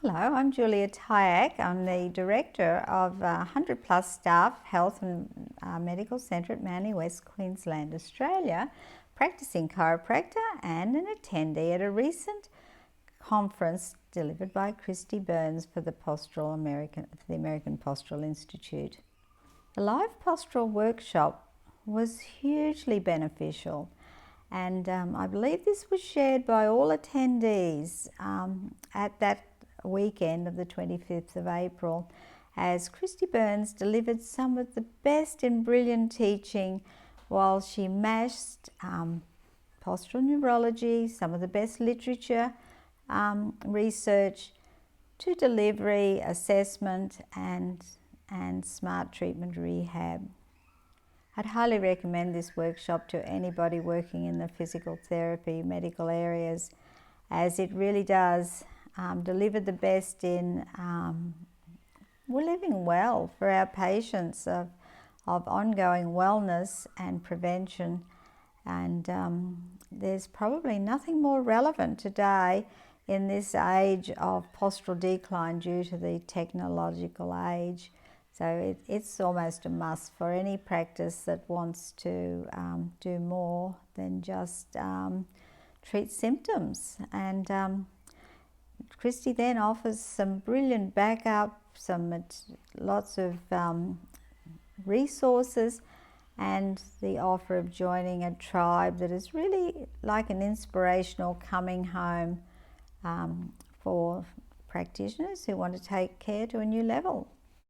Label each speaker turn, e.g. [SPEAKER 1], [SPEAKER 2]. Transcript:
[SPEAKER 1] Hello, I'm Julia Tyack. I'm the Director of 100 Plus Staff Health and Medical Centre at Manly West, Queensland, Australia, practicing chiropractor and an attendee at a recent conference delivered by Christy Burns for the American Postural Institute. The live postural workshop was hugely beneficial, and I believe this was shared by all attendees at that weekend of the 25th of April, as Christy Burns delivered some of the best and brilliant teaching while she mashed postural neurology, some of the best literature, research to delivery, assessment and smart treatment rehab. I'd highly recommend this workshop to anybody working in the physical therapy medical areas, as it really does deliver the best in we're living well for our patients of ongoing wellness and prevention. And there's probably nothing more relevant today in this age of postural decline due to the technological age. So it's almost a must for any practice that wants to do more than just treat symptoms. And Christy then offers some brilliant backup, lots of resources, and the offer of joining a tribe that is really like an inspirational coming home for practitioners who want to take care to a new level.